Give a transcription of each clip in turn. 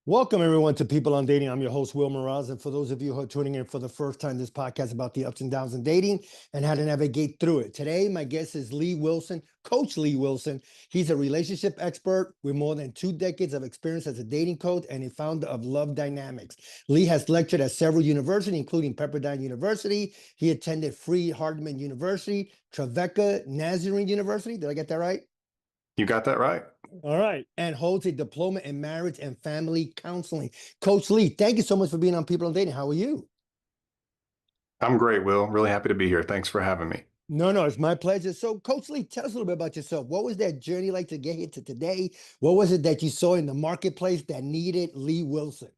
Welcome, everyone, to People on Dating. I'm your host, Will Mraz. And for those of you who are tuning in for the first time, this podcast is about the ups and downs in dating and how to navigate through it. Today, my guest is Lee Wilson, Coach Lee Wilson. He's a relationship expert with more than 2 decades of experience as a dating coach and a founder of Love Dynamics. Lee has lectured at several universities, including Pepperdine University. He attended Freed-Hardeman University, Trevecca Nazarene University. Did I get that right? You got that right. All right. And holds a diploma in marriage and family counseling. Coach Lee, thank you so much for being on People on Dating. How are you? I'm great, Will. Really happy to be here. Thanks for having me. No, it's my pleasure. So, Coach Lee, tell us a little bit about yourself. What was that journey like to get here to today? What was it that you saw in the marketplace that needed Lee Wilson?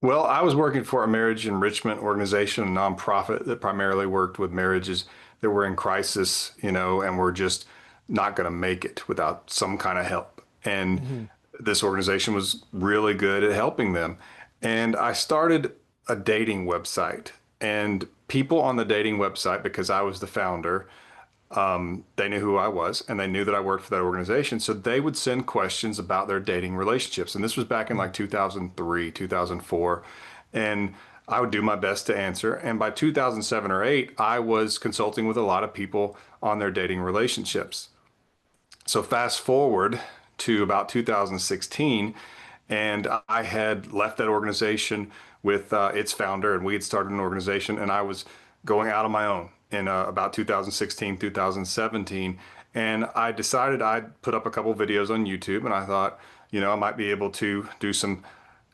Well, I was working for a marriage enrichment organization, a nonprofit that primarily worked with marriages that were in crisis, and were just not going to make it without some kind of help. And Mhm. this organization was really good at helping them. And I started a dating website, and people on the dating website, because I was the founder, they knew who I was and they knew that I worked for that organization. So they would send questions about their dating relationships. And this was back in like 2003, 2004. And I would do my best to answer. And by 2007 or 8, I was consulting with a lot of people on their dating relationships. So fast forward to about 2016, and I had left that organization with its founder, and we had started an organization, and I was going out on my own in about 2016, 2017. And I decided I'd put up a couple videos on YouTube, and I thought, I might be able to do some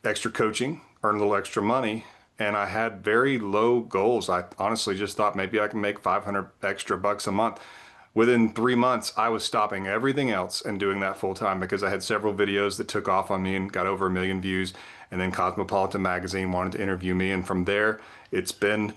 extra coaching, earn a little extra money. And I had very low goals. I honestly just thought maybe I can make 500 extra bucks a month. Within 3 months, I was stopping everything else and doing that full time because I had several videos that took off on me and got over 1 million views. And then Cosmopolitan magazine wanted to interview me. And from there, it's been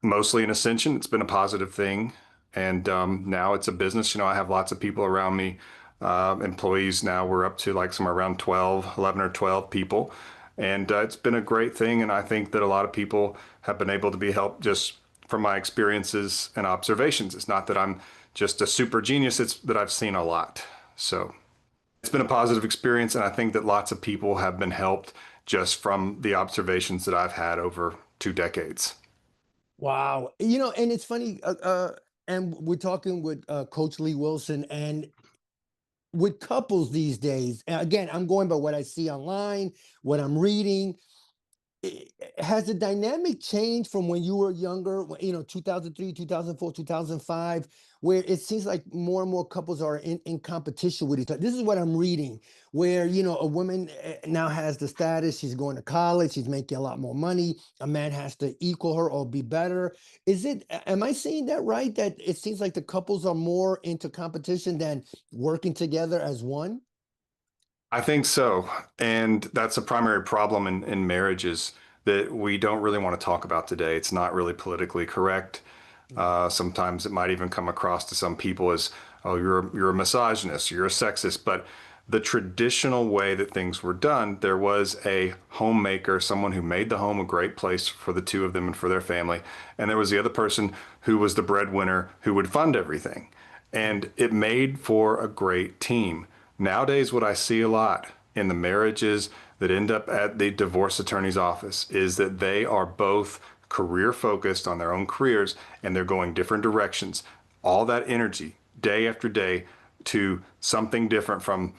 mostly an ascension. It's been a positive thing. And now it's a business. I have lots of people around me, employees now. We're up to like somewhere around 11 or 12 people. And it's been a great thing. And I think that a lot of people have been able to be helped just from my experiences and observations. It's not that I'm just a super genius, it's that I've seen a lot. So it's been a positive experience. And I think that lots of people have been helped just from the observations that I've had over 2 decades. Wow. And it's funny, and we're talking with Coach Lee Wilson, and with couples these days, and again, I'm going by what I see online, what I'm reading. Has the dynamic changed from when you were younger, 2003, 2004, 2005, where it seems like more and more couples are in competition with each other? This is what I'm reading, where, a woman now has the status, she's going to college, she's making a lot more money. A man has to equal her or be better. Am I saying that right? That it seems like the couples are more into competition than working together as one? I think so. And that's a primary problem in marriages that we don't really want to talk about today. It's not really politically correct. Sometimes it might even come across to some people as, oh, you're a misogynist, you're a sexist. But the traditional way that things were done, there was a homemaker, someone who made the home a great place for the two of them and for their family. And there was the other person who was the breadwinner who would fund everything. And it made for a great team. Nowadays, what I see a lot in the marriages that end up at the divorce attorney's office is that they are both career focused on their own careers and they're going different directions. All that energy day after day to something different from,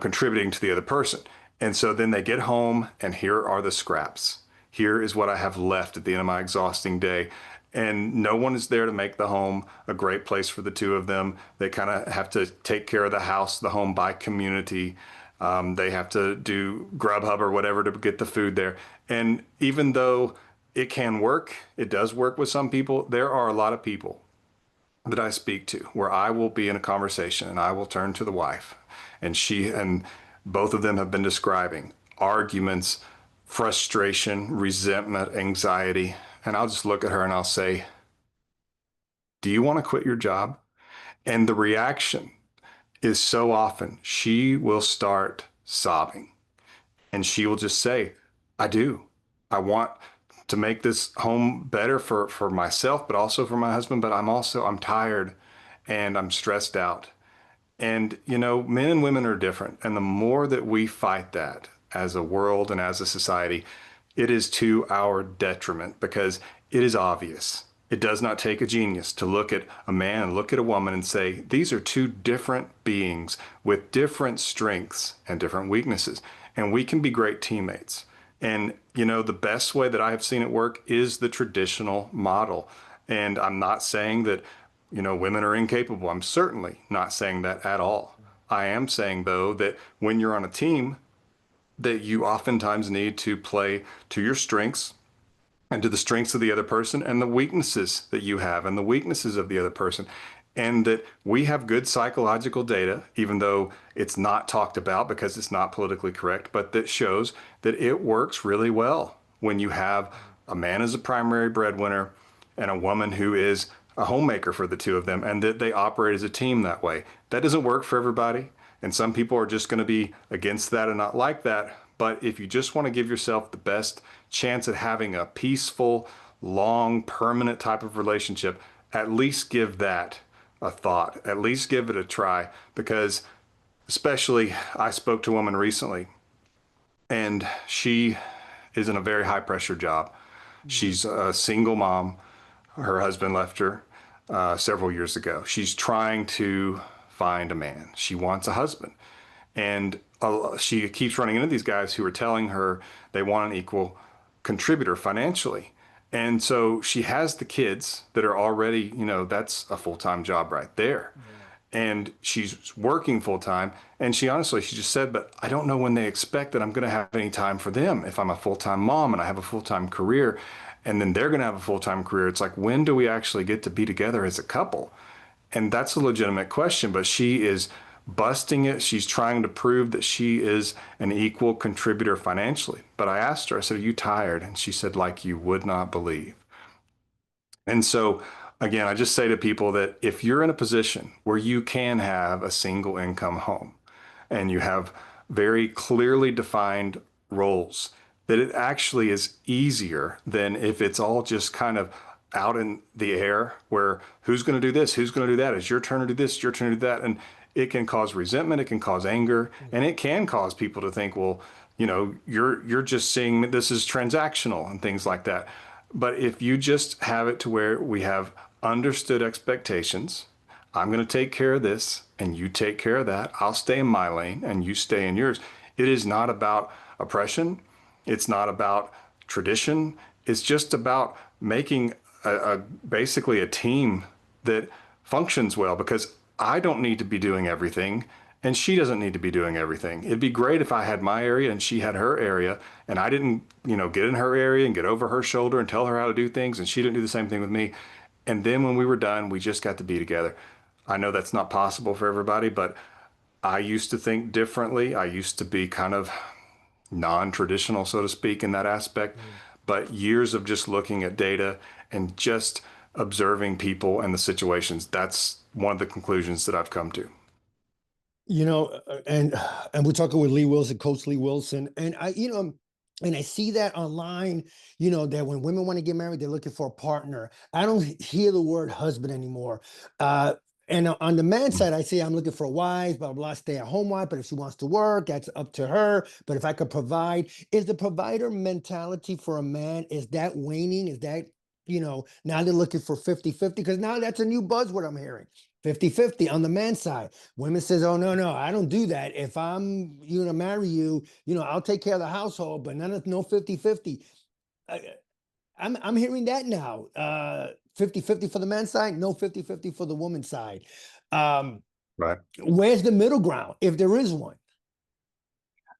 contributing to the other person. And so then they get home and here are the scraps. Here is what I have left at the end of my exhausting day. And no one is there to make the home a great place for the two of them. They kind of have to take care of the house, the home by community. They have to do Grubhub or whatever to get the food there. And even though it can work, it does work with some people, there are a lot of people that I speak to where I will be in a conversation and I will turn to the wife and both of them have been describing arguments, frustration, resentment, anxiety. And I'll just look at her and I'll say, do you want to quit your job? And the reaction is so often she will start sobbing and she will just say, I do. I want to make this home better for myself, but also for my husband. But I'm tired and I'm stressed out. And, men and women are different. And the more that we fight that as a world and as a society, it is to our detriment because it is obvious. It does not take a genius to look at a man and look at a woman and say, these are two different beings with different strengths and different weaknesses. And we can be great teammates. And, the best way that I have seen it work is the traditional model. And I'm not saying that, women are incapable. I'm certainly not saying that at all. I am saying, though, that when you're on a team, that you oftentimes need to play to your strengths and to the strengths of the other person and the weaknesses that you have and the weaknesses of the other person. And that we have good psychological data, even though it's not talked about because it's not politically correct, but that shows that it works really well when you have a man as a primary breadwinner and a woman who is a homemaker for the two of them, and that they operate as a team that way. That doesn't work for everybody. And some people are just going to be against that and not like that. But if you just want to give yourself the best chance at having a peaceful, long, permanent type of relationship, at least give that a thought. At least give it a try. Because, especially, I spoke to a woman recently, and she is in a very high pressure job. She's a single mom. Her husband left her several years ago. She's trying to find a man. She wants a husband. And she keeps running into these guys who are telling her they want an equal contributor financially. And so she has the kids that are already, that's a full-time job right there. And she's working full time. And she just said, but I don't know when they expect that I'm going to have any time for them. If I'm a full-time mom and I have a full-time career, and then they're going to have a full-time career, it's like, when do we actually get to be together as a couple? And that's a legitimate question, but she is busting it. She's trying to prove that she is an equal contributor financially. But I asked her, I said, are you tired? And she said, like you would not believe. And so, again, I just say to people that if you're in a position where you can have a single income home and you have very clearly defined roles, that it actually is easier than if it's all just kind of out in the air where who's going to do this, who's going to do that, it's your turn to do this, it's your turn to do that. And it can cause resentment, it can cause anger, and it can cause people to think, well, you're just seeing this is transactional and things like that. But if you just have it to where we have understood expectations, I'm going to take care of this and you take care of that. I'll stay in my lane and you stay in yours. It is not about oppression. It's not about tradition. It's just about making basically a team that functions well, because I don't need to be doing everything and she doesn't need to be doing everything. It'd be great if I had my area and she had her area and I didn't, get in her area and get over her shoulder and tell her how to do things and she didn't do the same thing with me. And then when we were done, we just got to be together. I know that's not possible for everybody, but I used to think differently. I used to be kind of non-traditional, so to speak, in that aspect. But years of just looking at data and just observing people and the situations, that's one of the conclusions that I've come to. And we're talking with Lee Wilson, Coach Lee Wilson, and and I see that online, that when women want to get married, they're looking for a partner. I don't hear the word husband anymore. And on the man side, I say I'm looking for a wife, blah, blah, blah, stay at home wife. But if she wants to work, that's up to her. But if I could provide, is the provider mentality for a man, is that waning? Is that, now they're looking for 50-50? Because now that's a new buzzword I'm hearing. 50-50 on the man side. Women says, oh, no, I don't do that. If I'm going to marry you, I'll take care of the household, but no 50-50. I'm hearing that now. 50-50 for the man's side, no 50-50 for the woman's side. Right. Where's the middle ground, if there is one?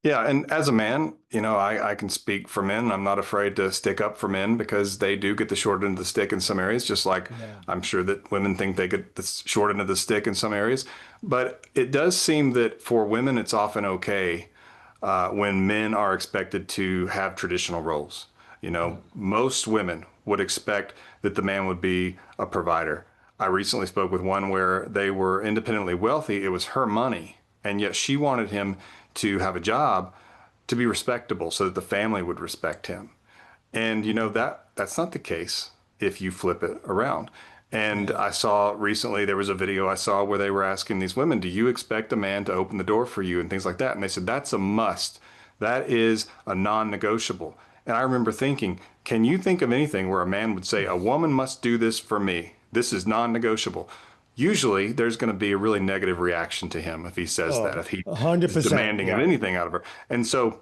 Yeah, and as a man, I can speak for men. I'm not afraid to stick up for men because they do get the short end of the stick in some areas, just like Yeah. I'm sure that women think they get the short end of the stick in some areas. But it does seem that for women, it's often okay when men are expected to have traditional roles. Most women would expect that the man would be a provider. I recently spoke with one where they were independently wealthy. It was her money, and yet she wanted him to have a job to be respectable so that the family would respect him. And that's not the case if you flip it around. And Right. I saw recently there was a video I saw where they were asking these women, do you expect a man to open the door for you and things like that? And they said, that's a must. That is a non-negotiable. And I remember thinking, can you think of anything where a man would say, a woman must do this for me? This is non-negotiable. Usually there's going to be a really negative reaction to him if he says that, Oh, if he hundred is percent. demanding of Yeah. anything out of her. And so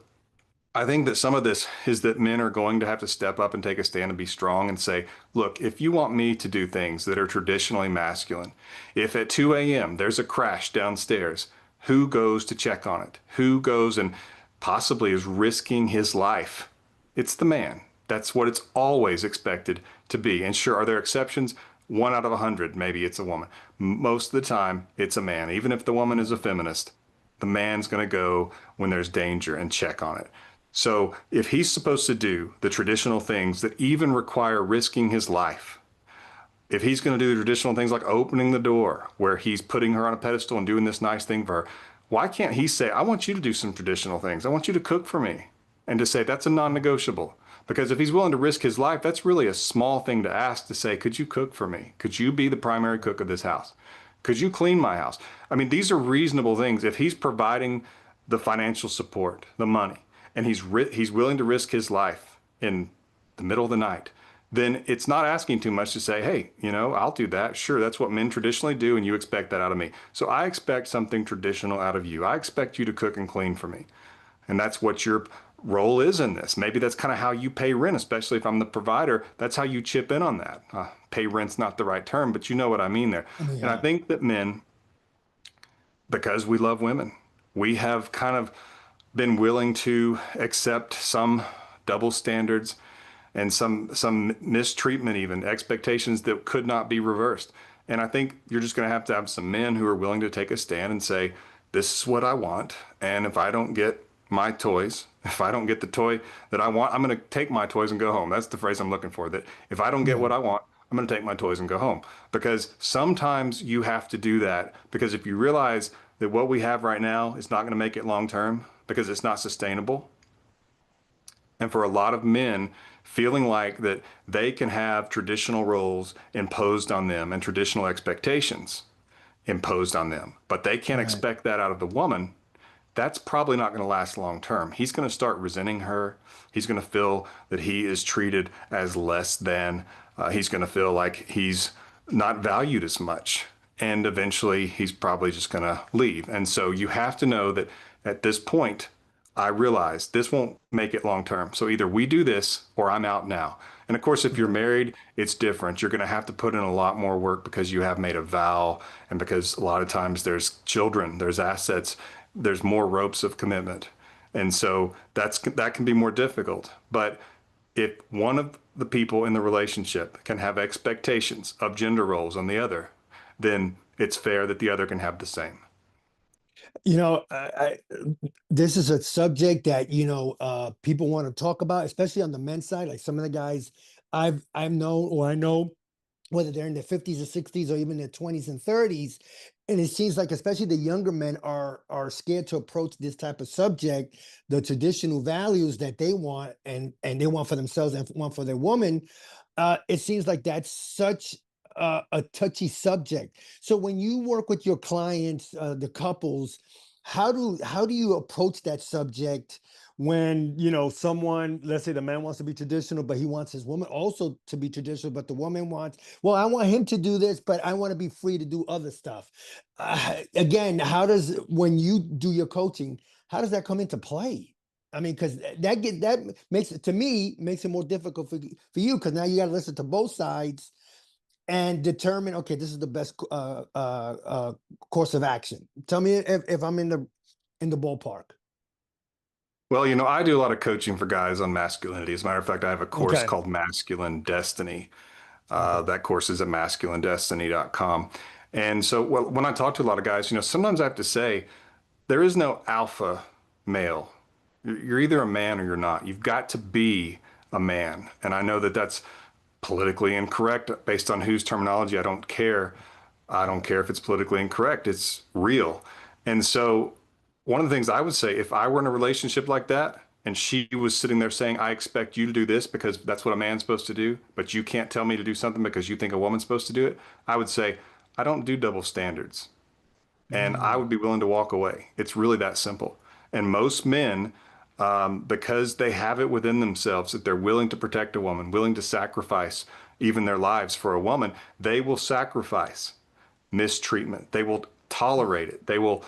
I think that some of this is that men are going to have to step up and take a stand and be strong and say, look, if you want me to do things that are traditionally masculine, if at 2 a.m. there's a crash downstairs, who goes to check on it? Who goes and possibly is risking his life? It's the man. That's what it's always expected to be. And sure, are there exceptions? 1 out of 100, maybe it's a woman. Most of the time, it's a man. Even if the woman is a feminist, the man's going to go when there's danger and check on it. So if he's supposed to do the traditional things that even require risking his life, if he's going to do the traditional things like opening the door where he's putting her on a pedestal and doing this nice thing for her, why can't he say, I want you to do some traditional things. I want you to cook for me. And to say that's a non-negotiable. Because if he's willing to risk his life, that's really a small thing to ask to say, could you cook for me? Could you be the primary cook of this house? Could you clean my house? I mean, these are reasonable things. If he's providing the financial support, the money, and he's willing to risk his life in the middle of the night, then it's not asking too much to say, hey, I'll do that. Sure, that's what men traditionally do, and you expect that out of me. So I expect something traditional out of you. I expect you to cook and clean for me. And that's what your role is in this. Maybe that's kind of how you pay rent, especially if I'm the provider. That's how you chip in on that. Pay rent's not the right term, but you know what I mean there. I mean, And I yeah. think that men, because we love women, we have kind of been willing to accept some double standards and some mistreatment, even expectations that could not be reversed. And I think you're just going to have some men who are willing to take a stand and say, this is what I want. And if I don't get my toys, if I don't get the toy that I want, I'm going to take my toys and go home. That's the phrase I'm looking for. That if I don't get Yeah. what I want, I'm going to take my toys and go home. Because sometimes you have to do that. Because if you realize that what we have right now is not going to make it long term because it's not sustainable, and for a lot of men, feeling like that they can have traditional roles imposed on them and traditional expectations imposed on them, but they can't Right. expect that out of the woman, that's probably not going to last long term. He's going to start resenting her. He's going to feel that he is treated as less than. He's going to feel like he's not valued as much. And eventually he's probably just going to leave. And so you have to know that at this point, I realize this won't make it long term. So either we do this or I'm out now. And of course, if you're Right. married, it's different. You're going to have to put in a lot more work because you have made a vow and because a lot of times there's children, there's assets, there's more ropes of commitment. And so that can be more difficult. But if one of the people in the relationship can have expectations of gender roles on the other, then it's fair that the other can have the same. This is a subject that people want to talk about, especially on the men's side. Like some of the guys I've known or I know, whether they're in their 50s or 60s or even their 20s and 30s. And it seems like especially the younger men are scared to approach this type of subject, the traditional values that they want and they want for themselves and want for their woman. It seems like that's such a touchy subject. So when you work with your clients, the couples, how do you approach that subject when someone, let's say the man wants to be traditional but he wants his woman also to be traditional, but the woman wants, well, I want him to do this but I want to be free to do other stuff. Again, how does, when you do your coaching, how does that come into play? I mean, because that makes it, to me, makes it more difficult for you, because now you got to listen to both sides and determine, okay, this is the best course of action. Tell me if I'm in the ballpark. Well, I do a lot of coaching for guys on masculinity. As a matter of fact, I have a course Okay. called Masculine Destiny. Okay. That course is at masculinedestiny.com. And so when I talk to a lot of guys, sometimes I have to say, there is no alpha male. You're either a man or you're not. You've got to be a man. And I know that that's politically incorrect based on whose terminology. I don't care. I don't care if it's politically incorrect. It's real. And so one of the things I would say, if I were in a relationship like that, and she was sitting there saying, I expect you to do this because that's what a man's supposed to do, but you can't tell me to do something because you think a woman's supposed to do it, I would say, I don't do double standards. And I Mm, would be willing to walk away. It's really that simple. And most men, because they have it within themselves that they're willing to protect a woman, willing to sacrifice even their lives for a woman, they will sacrifice mistreatment. They will tolerate it. They will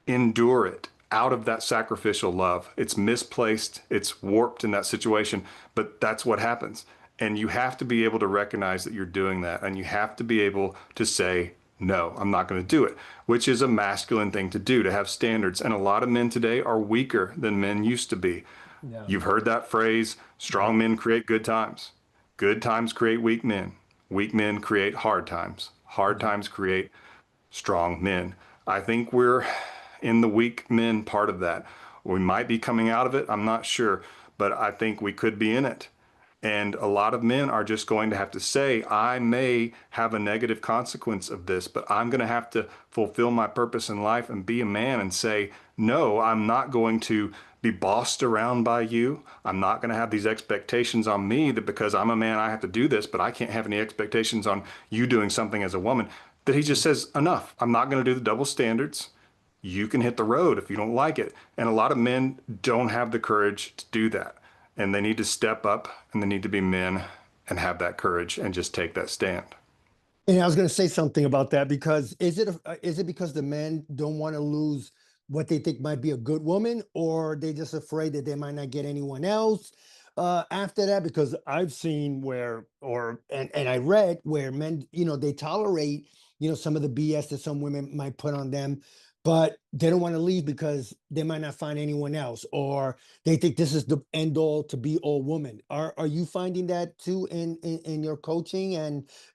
endure it out of that sacrificial love. It's misplaced, it's warped in that situation, but that's what happens. And you have to be able to recognize that you're doing that. And you have to be able to say, no, I'm not going to do it, which is a masculine thing to do, to have standards. And a lot of men today are weaker than men used to be. yeah. You've heard that phrase, Yeah. strong men create good times. Good times create weak men. Weak men create hard times. Hard Yeah. times create strong men. I think we're in the weak men part of that. We might be coming out of it. I'm not sure, but I think we could be in it. And a lot of men are just going to have to say, I may have a negative consequence of this, but I'm going to have to fulfill my purpose in life and be a man and say, no, I'm not going to be bossed around by you. I'm not going to have these expectations on me that because I'm a man, I have to do this, but I can't have any expectations on you doing something as a woman. That he just says, enough. I'm not going to do the double standards. You can hit the road if you don't like it. And a lot of men don't have the courage to do that. And they need to step up and they need to be men and have that courage and just take that stand. And I was going to say something about that because is it because the men don't want to lose what they think might be a good woman, or they just afraid that they might not get anyone else after that? Because I've seen where, and I read where men, they tolerate, some of the BS that some women might put on them, but they don't want to leave because they might not find anyone else, or they think this is the end all to be all woman. Are you finding that too in your coaching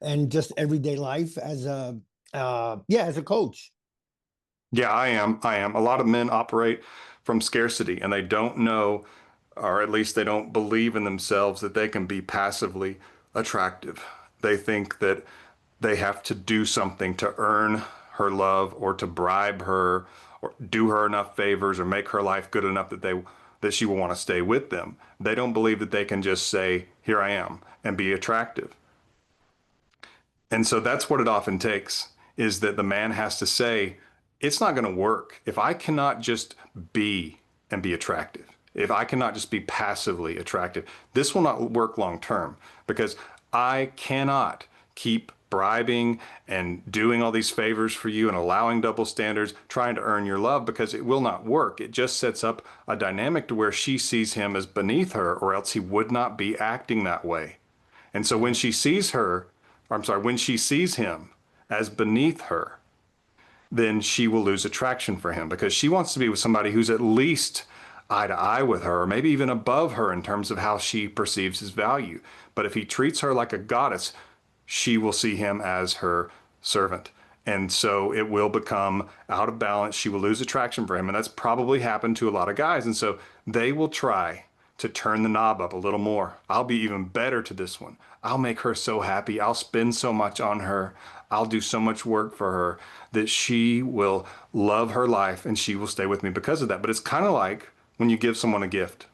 and just everyday life as a as a coach? Yeah, I am. I am. A lot of men operate from scarcity and they don't know, or at least they don't believe in themselves that they can be passively attractive. They think that they have to do something to earn her love or to bribe her or do her enough favors or make her life good enough that she will want to stay with them. They don't believe that they can just say, "Here I am," and be attractive. And so that's what it often takes, is that the man has to say, it's not going to work. If I cannot just be and be attractive, if I cannot just be passively attractive, this will not work long term because I cannot keep bribing and doing all these favors for you and allowing double standards, trying to earn your love because it will not work. It just sets up a dynamic to where she sees him as beneath her, or else he would not be acting that way. And so when Yeah. she sees her, or I'm sorry, when she sees him as beneath her, then she will lose attraction for him because she wants to be with somebody who's at least eye to eye with her, or maybe even above her in terms of how she perceives his value. But if he treats her like a goddess, she will see him as her servant. And so it will become out of balance. She will lose attraction for him. And that's probably happened to a lot of guys. And so they will try to turn the knob up a little more. I'll be even better to this one. I'll make her so happy. I'll spend so much on her. I'll do so much work for her that she will love her life and she will stay with me because of that. But it's kind of like when you give someone a gift.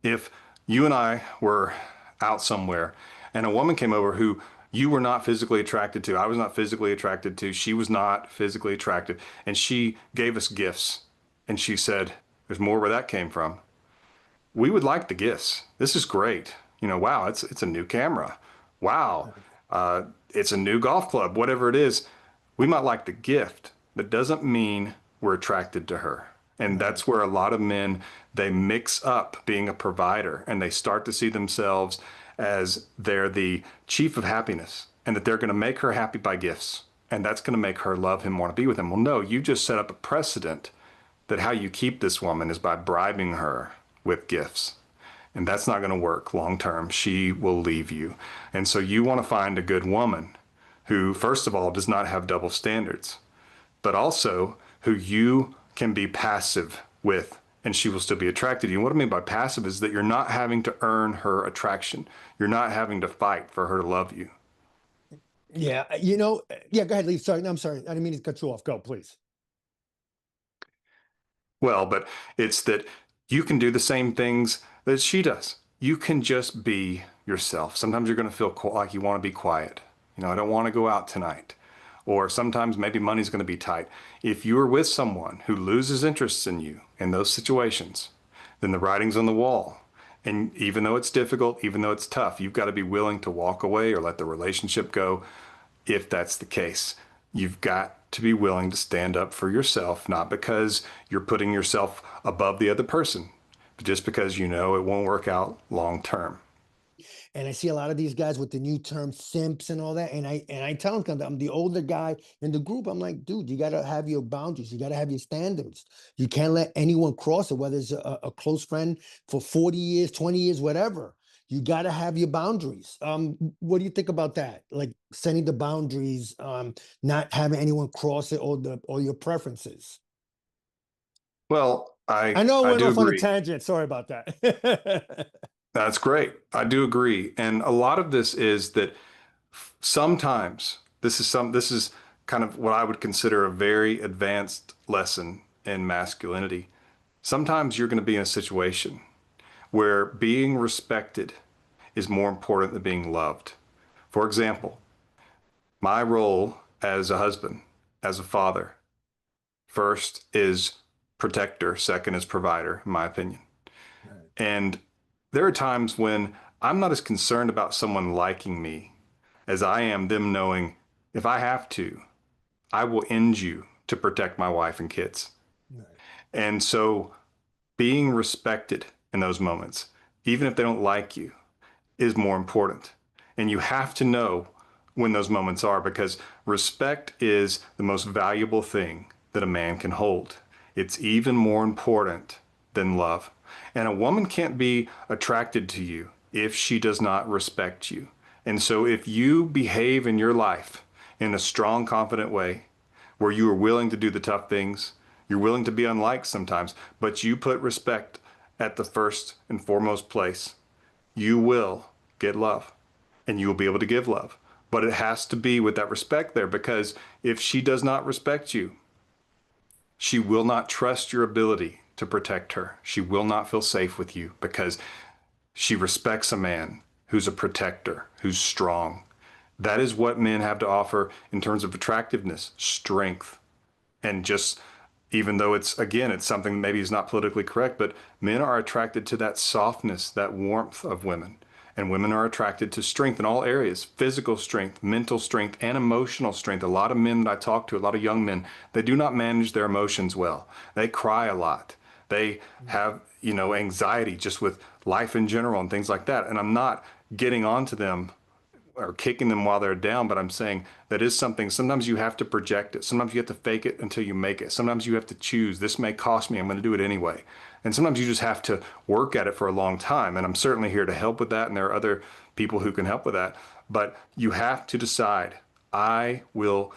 If you and I were out somewhere and a woman came over who you were not physically attracted to, I was not physically attracted to, she was not physically attracted, and she gave us gifts and she said, there's more where that came from. We would like the gifts. This is great. Wow, it's a new camera. Wow, it's a new golf club. Whatever it is, we might like the gift. That doesn't mean we're attracted to her. And Right. that's where a lot of men, they mix up being a provider and they start to see themselves as they're the chief of happiness and that they're going to make her happy by gifts. And that's going to make her love him, want to be with him. Well, no, you just set up a precedent that how you keep this woman is by bribing her with gifts. And that's not going to work long term. She will leave you. And so you want to find a good woman who, first of all, does not have double standards, but also who you can be passive with and she will still be attracted to you. And what I mean by passive is that you're not having to earn her attraction. You're not having to fight for her to love you. Yeah. Yeah, go ahead, Lee. Sorry. No, I'm sorry. I didn't mean to cut you off. Go, please. Well, but it's that You can do the same things that she does. You can just be yourself. Sometimes you're going to feel like you want to be quiet. I don't want to go out tonight. Or sometimes maybe money's going to be tight. If you are with someone who loses interest in you in those situations, then the writing's on the wall. And even though it's difficult, even though it's tough, you've got to be willing to walk away or let the relationship go if that's the case. You've got to be willing to stand up for yourself, not because you're putting yourself above the other person, but just because you know it won't work out long term. And I see a lot of these guys with the new term simps and all that. And I tell them, 'cause I'm the older guy in the group. I'm like, dude, you gotta have your boundaries. You gotta have your standards. You can't let anyone cross it, whether it's a close friend for 40 years, 20 years, whatever. You gotta have your boundaries. What do you think about that? Like setting the boundaries, not having anyone cross it, or your preferences. Well, I know I I went do off on a agree. tangent. Sorry about that. That's great. I do agree. And a lot of this is that sometimes this is kind of what I would consider a very advanced lesson in masculinity. Sometimes you're going to be in a situation where being respected is more important than being loved. For example, my role as a husband, as a father, first is protector, second is provider, in my opinion. Right, And there are times when I'm not as concerned about someone liking me as I am them knowing if I have to, I will end you to protect my wife and kids. right, And so being respected in those moments, even if they don't like you, is more important. And you have to know when those moments are because respect is the most valuable thing that a man can hold. It's even more important than love. And a woman can't be attracted to you if she does not respect you. And so if you behave in your life in a strong, confident way, where you are willing to do the tough things, you're willing to be unliked sometimes, but you put respect at the first and foremost place, you will get love and you will be able to give love. But it has to be with that respect there because if she does not respect you, she will not trust your ability to protect her. She will not feel safe with you because she respects a man who's a protector, who's strong. That is what men have to offer in terms of attractiveness, strength, and just even though it's something maybe is not politically correct, but men are attracted to that softness, that warmth of women. And women are attracted to strength in all areas, physical strength, mental strength, and emotional strength. A lot of men that I talk to, a lot of young men, they do not manage their emotions well. They cry a lot. They have, anxiety just with life in general and things like that. And I'm not getting onto them or kicking them while they're down, but I'm saying that is something. Sometimes you have to project it. Sometimes you have to fake it until you make it. Sometimes you have to choose. This may cost me. I'm going to do it anyway. And sometimes you just have to work at it for a long time. And I'm certainly here to help with that. And there are other people who can help with that. But you have to decide I will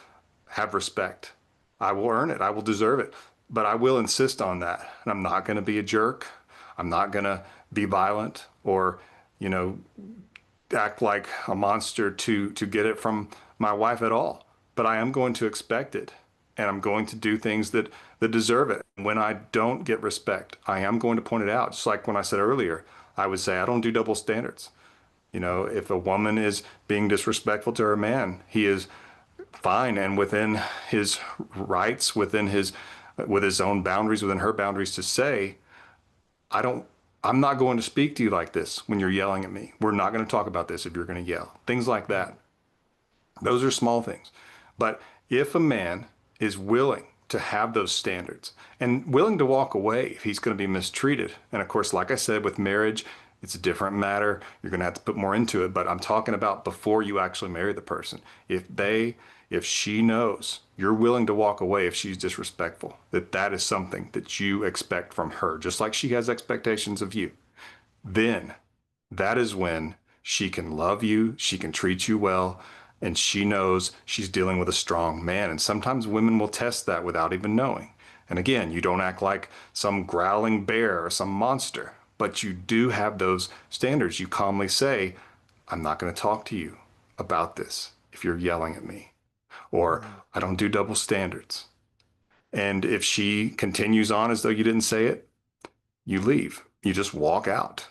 have respect. I will earn it. I will deserve it. But I will insist on that. And I'm not going to be a jerk. I'm not going to be violent or, you know, act like a monster to get it from my wife at all. But I am going to expect it, and I'm going to do things that deserve it. When I don't get respect, I am going to point it out. Just like when I said earlier, I would say I don't do double standards. If a woman is being disrespectful to her man, he is fine and within his rights, with his own boundaries, within her boundaries to say, I don't, I'm not going to speak to you like this when you're yelling at me. We're not going to talk about this if you're going to yell. Things like that. Those are small things. But if a man is willing to have those standards and willing to walk away if he's going to be mistreated, and of course, like I said, with marriage, it's a different matter. You're going to have to put more into it. But I'm talking about before you actually marry the person. If she knows you're willing to walk away if she's disrespectful, that is something that you expect from her, just like she has expectations of you, then that is when she can love you, she can treat you well, and she knows she's dealing with a strong man. And sometimes women will test that without even knowing. And again, you don't act like some growling bear or some monster, but you do have those standards. You calmly say, I'm not going to talk to you about this if you're yelling at me, or right. I don't do double standards. And if she continues on as though you didn't say it, you leave. You just walk out.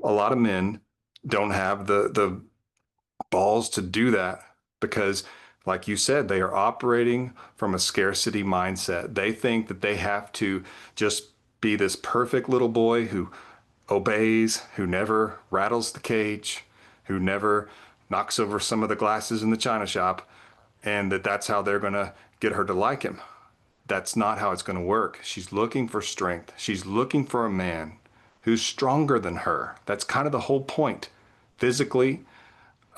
A lot of men don't have the balls to do that because, like you said, they are operating from a scarcity mindset. They think that they have to just be this perfect little boy who obeys, who never rattles the cage, who never knocks over some of the glasses in the china shop, and that's how they're going to get her to like him. That's not how it's going to work. She's looking for strength. She's looking for a man who's stronger than her. That's kind of the whole point. Physically,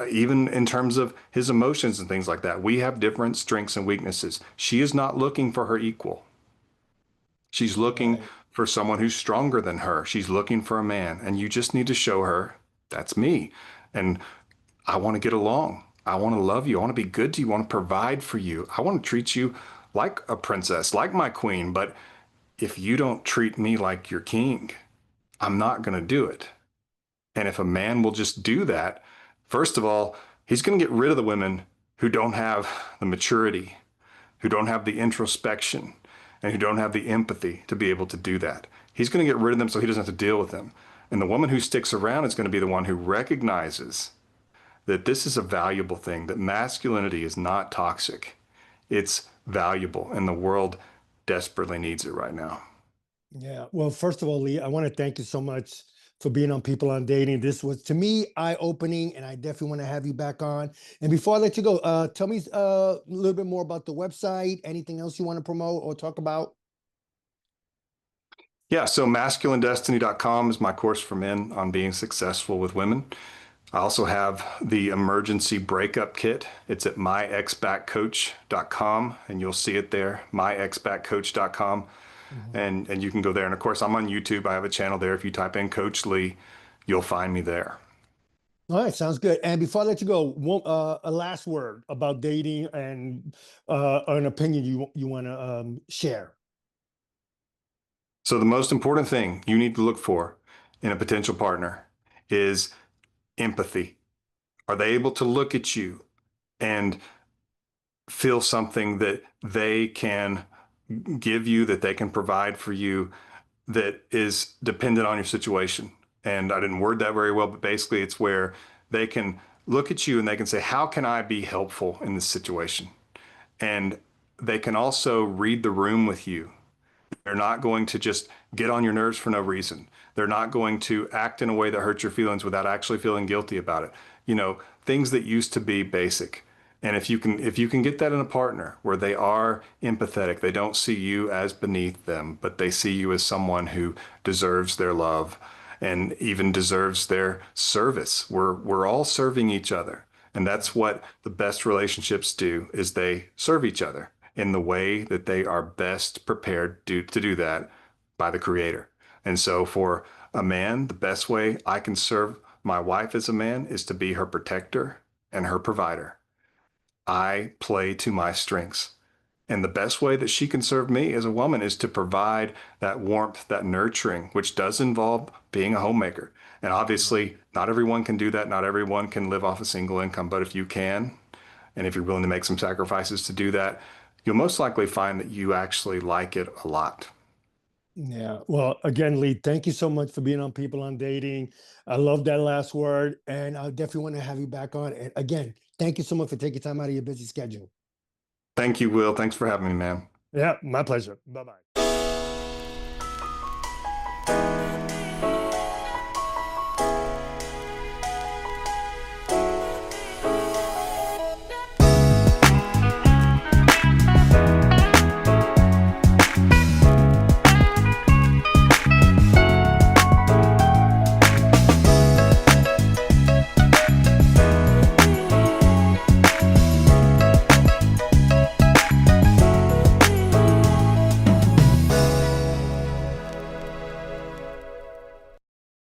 even in terms of his emotions and things like that, we have different strengths and weaknesses. She is not looking for her equal. She's looking Right. for someone who's stronger than her. She's looking for a man, and you just need to show her that's me. And I want to get along. I want to love you. I want to be good to you. I want to provide for you. I want to treat you like a princess, like my queen. But if you don't treat me like your king, I'm not going to do it. And if a man will just do that, first of all, he's going to get rid of the women who don't have the maturity, who don't have the introspection, and who don't have the empathy to be able to do that. He's going to get rid of them so he doesn't have to deal with them. And the woman who sticks around is going to be the one who recognizes that this is a valuable thing, that masculinity is not toxic. It's valuable, and the world desperately needs it right now. Yeah. Well, first of all, Lee, I want to thank you so much for being on People on Dating. This was, to me, eye-opening, and I definitely want to have you back on. And before I let you go, tell me a little bit more about the website, anything else you want to promote or talk about? Yeah, so masculinedestiny.com is my course for men on being successful with women. I also have the emergency breakup kit. It's at myexbackcoach.com, and you'll see it there, myexbackcoach.com. Mhm. And you can go there. And of course, I'm on YouTube. I have a channel there. If you type in Coach Lee, you'll find me there. All right, sounds good. And before I let you go, a last word about dating and an opinion you want to share. So the most important thing you need to look for in a potential partner is empathy. Are they able to look at you and feel something that they can give you, that they can provide for you, that is dependent on your situation? And I didn't word that very well, but basically it's where they can look at you and they can say, how can I be helpful in this situation? And they can also read the room with you. They're not going to just get on your nerves for no reason. They're not going to act in a way that hurts your feelings without actually feeling guilty about it. You know, things that used to be basic. And if you can get that in a partner where they are empathetic, they don't see you as beneath them, but they see you as someone who deserves their love and even deserves their service. We're all serving each other. And that's what the best relationships do, is they serve each other in the way that they are best prepared to do that by the creator. And so for a man, the best way I can serve my wife as a man is to be her protector and her provider. I play to my strengths. And the best way that she can serve me as a woman is to provide that warmth, that nurturing, which does involve being a homemaker. And obviously, not everyone can do that. Not everyone can live off a single income. But if you can, and if you're willing to make some sacrifices to do that, you'll most likely find that you actually like it a lot. Yeah. Well, again, Lee, thank you so much for being on People on Dating. I love that last word, and I definitely want to have you back on. And again, thank you so much for taking time out of your busy schedule. Thank you, Will. Thanks for having me, man. Yeah, my pleasure. Bye bye.